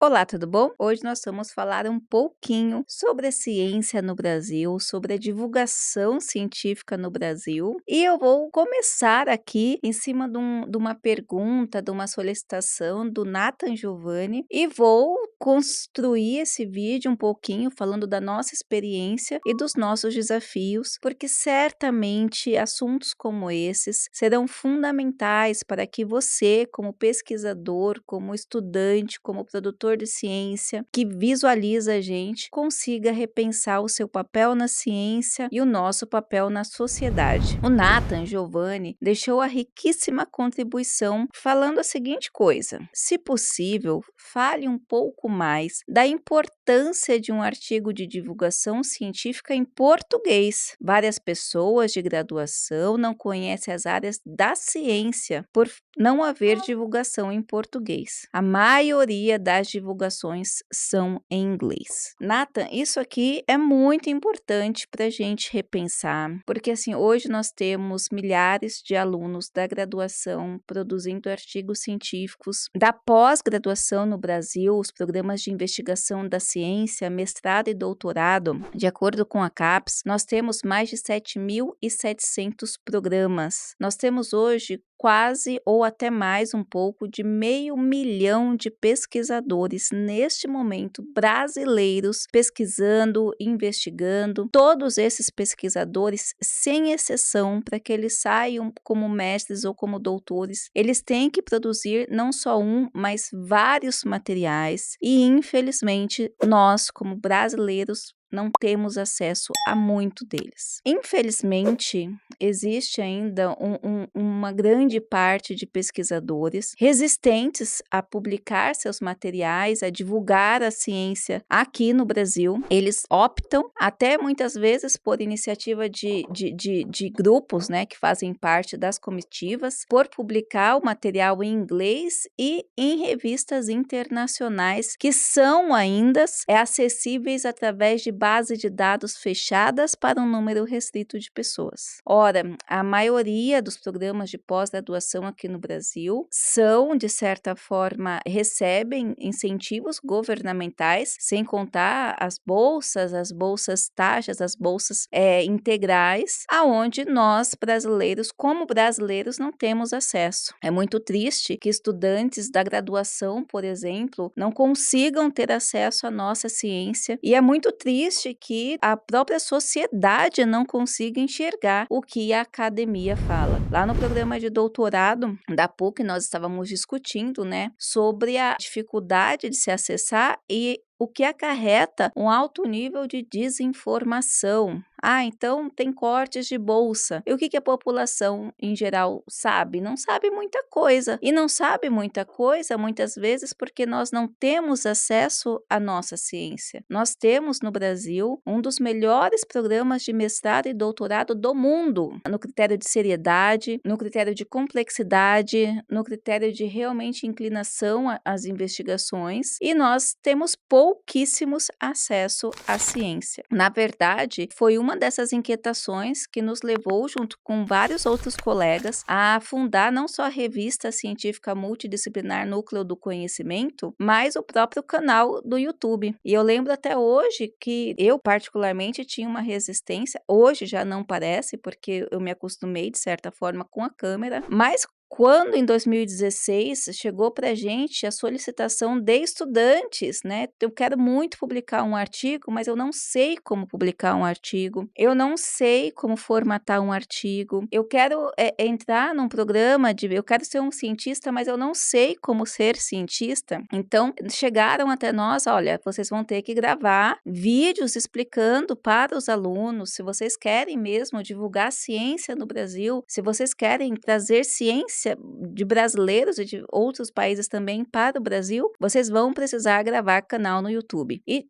Olá, tudo bom? Hoje nós vamos falar um pouquinho sobre a ciência no Brasil, sobre a divulgação científica no Brasil. E eu vou começar aqui em cima de uma pergunta, de uma solicitação do Nathan Giovanni, e vou construir esse vídeo um pouquinho falando da nossa experiência e dos nossos desafios, porque certamente assuntos como esses serão fundamentais para que você, como pesquisador, como estudante, como produtor de ciência, que visualiza a gente, consiga repensar o seu papel na ciência e o nosso papel na sociedade. O Nathan Giovanni deixou a riquíssima contribuição falando a seguinte coisa: se possível, fale um pouco mais da importância de um artigo de divulgação científica em português. Várias pessoas de graduação não conhecem as áreas da ciência por não haver divulgação em português. A maioria das divulgações são em inglês. Nathan, isso aqui é muito importante para a gente repensar, porque assim, hoje nós temos milhares de alunos da graduação produzindo artigos científicos, da pós-graduação no Brasil, os programas de investigação da ciência, mestrado e doutorado, de acordo com a CAPES, nós temos mais de 7.700 programas. Nós temos hoje quase ou até mais um pouco de 500.000 de pesquisadores neste momento brasileiros pesquisando, investigando. Todos esses pesquisadores, sem exceção, para que eles saiam como mestres ou como doutores, eles têm que produzir não só um, mas vários materiais e, infelizmente, nós, como brasileiros, não temos acesso a muito deles. Infelizmente, existe ainda uma grande parte de pesquisadores resistentes a publicar seus materiais, a divulgar a ciência aqui no Brasil. Eles optam, até muitas vezes por iniciativa de grupos, né, que fazem parte das comitivas, por publicar o material em inglês e em revistas internacionais que são ainda acessíveis através de base de dados fechadas para um número restrito de pessoas. Ora, a maioria dos programas de pós-graduação aqui no Brasil são, de certa forma, recebem incentivos governamentais, sem contar as bolsas taxas, as bolsas integrais, aonde nós, brasileiros, como brasileiros, não temos acesso. É muito triste que estudantes da graduação, por exemplo, não consigam ter acesso à nossa ciência, e é muito triste que a própria sociedade não consiga enxergar o que a academia fala. Lá no programa de doutorado da PUC, nós estávamos discutindo, né, sobre a dificuldade de se acessar e o que acarreta um alto nível de desinformação. Então tem cortes de bolsa. E o que a população em geral sabe? Não sabe muita coisa. E não sabe muita coisa, muitas vezes, porque nós não temos acesso à nossa ciência. Nós temos no Brasil um dos melhores programas de mestrado e doutorado do mundo, no critério de seriedade, no critério de complexidade, no critério de realmente inclinação às investigações, e nós temos pouquíssimos acesso à ciência. Na verdade, foi uma dessas inquietações que nos levou, junto com vários outros colegas, a fundar não só a revista científica multidisciplinar Núcleo do Conhecimento, mas o próprio canal do YouTube. E eu lembro até hoje que eu, particularmente, tinha uma resistência. Hoje já não parece, porque eu me acostumei, de certa forma, com a câmera, mas quando em 2016 chegou para a gente a solicitação de estudantes, né? Eu quero muito publicar um artigo, mas eu não sei como publicar um artigo, eu não sei como formatar um artigo, eu quero entrar num programa eu quero ser um cientista, mas eu não sei como ser cientista. Então, chegaram até nós: olha, vocês vão ter que gravar vídeos explicando para os alunos, se vocês querem mesmo divulgar ciência no Brasil, se vocês querem trazer ciência de brasileiros e de outros países também para o Brasil, vocês vão precisar gravar canal no YouTube. E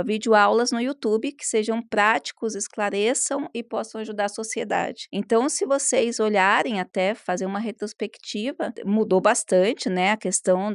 videoaulas no YouTube que sejam práticos, esclareçam e possam ajudar a sociedade. Então, se vocês olharem, até fazer uma retrospectiva, mudou bastante, né? A questão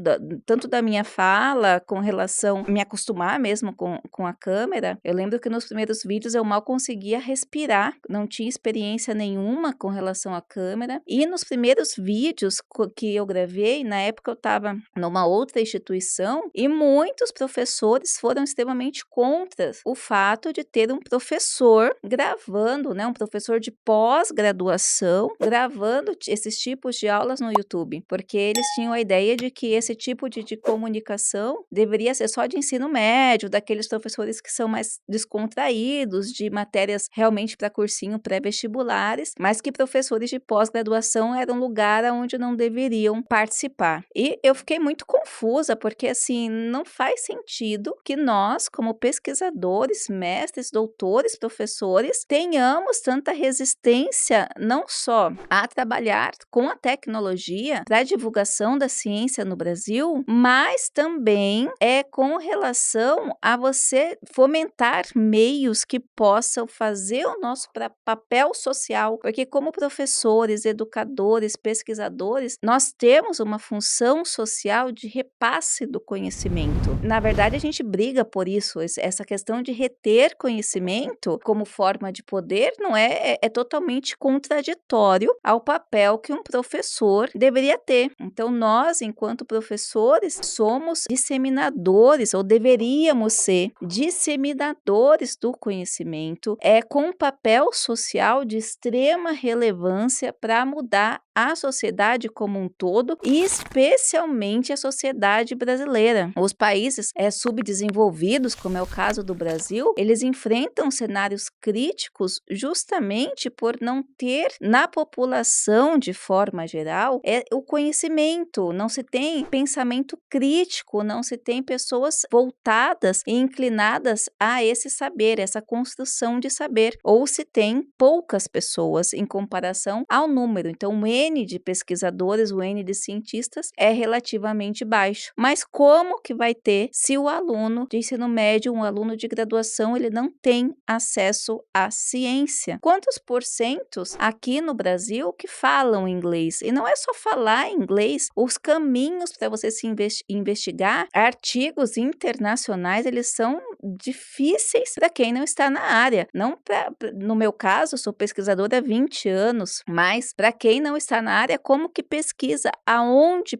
tanto da minha fala com relação a me acostumar mesmo com a câmera. Eu lembro que nos primeiros vídeos eu mal conseguia respirar, não tinha experiência nenhuma com relação à câmera, e no nos primeiros vídeos que eu gravei, na época eu estava numa outra instituição e muitos professores foram extremamente contra o fato de ter um professor gravando, né, um professor de pós-graduação gravando esses tipos de aulas no YouTube, porque eles tinham a ideia de que esse tipo de comunicação deveria ser só de ensino médio, daqueles professores que são mais descontraídos, de matérias realmente para cursinho pré-vestibulares, mas que professores de pós-graduação era um lugar onde não deveriam participar. E eu fiquei muito confusa, porque assim, não faz sentido que nós, como pesquisadores, mestres, doutores, professores, tenhamos tanta resistência não só a trabalhar com a tecnologia para a divulgação da ciência no Brasil, mas também com relação a você fomentar meios que possam fazer o nosso papel social, porque como professores, educadores, pesquisadores, nós temos uma função social de repasse do conhecimento. Na verdade, a gente briga por isso, essa questão de reter conhecimento como forma de poder não é totalmente contraditório ao papel que um professor deveria ter. Então, nós, enquanto professores, somos disseminadores, ou deveríamos ser disseminadores do conhecimento, com um papel social de extrema relevância para mudar a sociedade como um todo e especialmente a sociedade brasileira. Os países subdesenvolvidos, como é o caso do Brasil, eles enfrentam cenários críticos justamente por não ter na população, de forma geral, o conhecimento, não se tem pensamento crítico, não se tem pessoas voltadas e inclinadas a esse saber, essa construção de saber, ou se tem poucas pessoas em comparação ao número. Então, o N de pesquisadores, o N de cientistas é relativamente baixo. Mas como que vai ter se o aluno de ensino médio, um aluno de graduação, ele não tem acesso à ciência? Quantos porcentos aqui no Brasil que falam inglês? E não é só falar inglês, os caminhos para você se investigar artigos internacionais, eles são difíceis para quem não está na área. Não no meu caso, sou pesquisadora há 20 anos, mas para quem não está na área, como que pesquisa? Aonde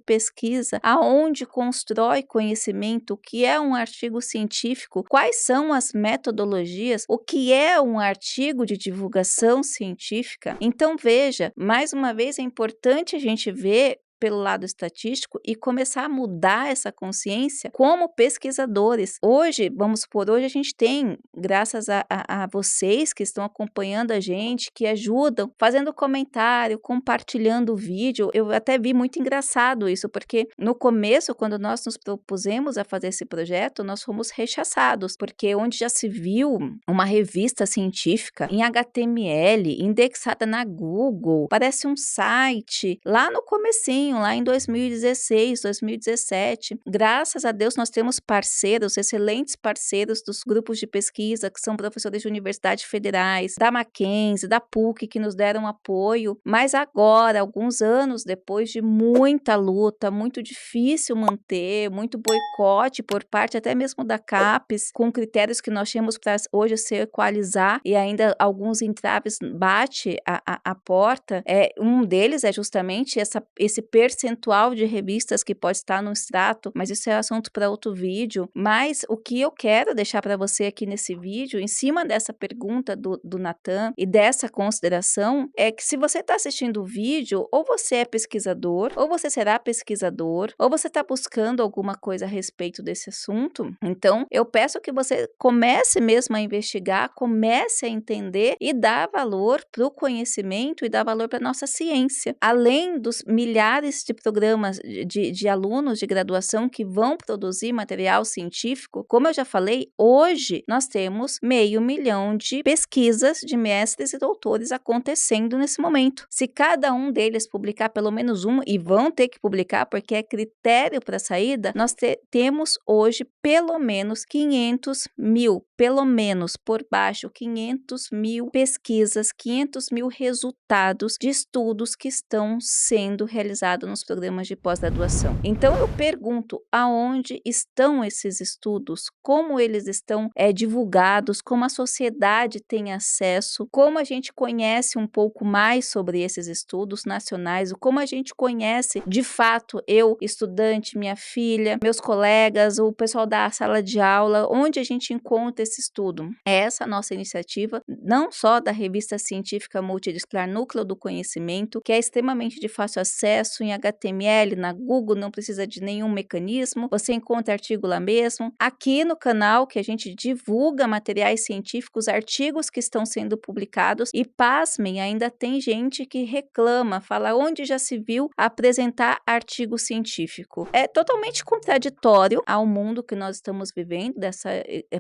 constrói conhecimento? O que é um artigo científico? Quais são as metodologias? O que é um artigo de divulgação científica? Então, veja, mais uma vez é importante a gente ver pelo lado estatístico e começar a mudar essa consciência como pesquisadores. Hoje, vamos supor, hoje a gente tem, graças a vocês que estão acompanhando a gente, que ajudam, fazendo comentário, compartilhando o vídeo. Eu até vi muito engraçado isso, porque no começo, quando nós nos propusemos a fazer esse projeto, nós fomos rechaçados, porque onde já se viu uma revista científica em HTML, indexada na Google, parece um site, lá no comecinho, lá em 2016, 2017. Graças a Deus nós temos parceiros, excelentes parceiros dos grupos de pesquisa, que são professores de universidades federais, da Mackenzie, da PUC, que nos deram apoio, mas agora, alguns anos depois de muita luta, muito difícil manter, muito boicote por parte até mesmo da CAPES, com critérios que nós temos para hoje se equalizar e ainda alguns entraves bate a porta, um deles é justamente esse percentual de revistas que pode estar no extrato, mas isso é assunto para outro vídeo. Mas o que eu quero deixar para você aqui nesse vídeo, em cima dessa pergunta do Natan e dessa consideração, é que se você está assistindo o vídeo, ou você é pesquisador, ou você será pesquisador, ou você está buscando alguma coisa a respeito desse assunto, então eu peço que você comece mesmo a investigar, comece a entender e dar valor para o conhecimento e dar valor para a nossa ciência. Além dos milhares de programas de alunos de graduação que vão produzir material científico, como eu já falei, hoje nós temos 500 mil de pesquisas de mestres e doutores acontecendo nesse momento. Se cada um deles publicar pelo menos uma, e vão ter que publicar porque é critério para saída, nós temos hoje pelo menos 500 mil, pelo menos por baixo, 500 mil pesquisas, 500 mil resultados de estudos que estão sendo realizados aplicado nos programas de pós-graduação. Então eu pergunto, aonde estão esses estudos? Como eles estão divulgados? Como a sociedade tem acesso? Como a gente conhece um pouco mais sobre esses estudos nacionais? Como a gente conhece, de fato, eu, estudante, minha filha, meus colegas, o pessoal da sala de aula, onde a gente encontra esse estudo? É essa a nossa iniciativa, não só da revista científica multidisciplinar Núcleo do Conhecimento, que é extremamente de fácil acesso em HTML, na Google, não precisa de nenhum mecanismo, você encontra artigo lá mesmo. Aqui no canal, que a gente divulga materiais científicos, artigos que estão sendo publicados, e pasmem, ainda tem gente que reclama, fala onde já se viu apresentar artigo científico. É totalmente contraditório ao mundo que nós estamos vivendo, dessa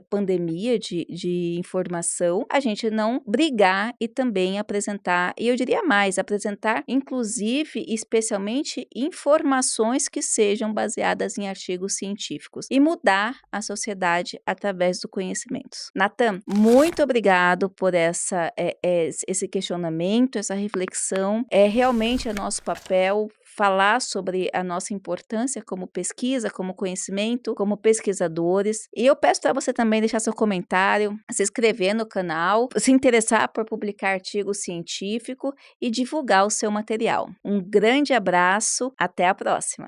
pandemia de informação, a gente não brigar e também apresentar, e eu diria mais, apresentar inclusive, especialmente, informações que sejam baseadas em artigos científicos e mudar a sociedade através do conhecimento. Natan, muito obrigado por esse questionamento, essa reflexão. Realmente nosso papel falar sobre a nossa importância como pesquisa, como conhecimento, como pesquisadores. E eu peço para você também deixar seu comentário, se inscrever no canal, se interessar por publicar artigo científico e divulgar o seu material. Um grande abraço, até a próxima!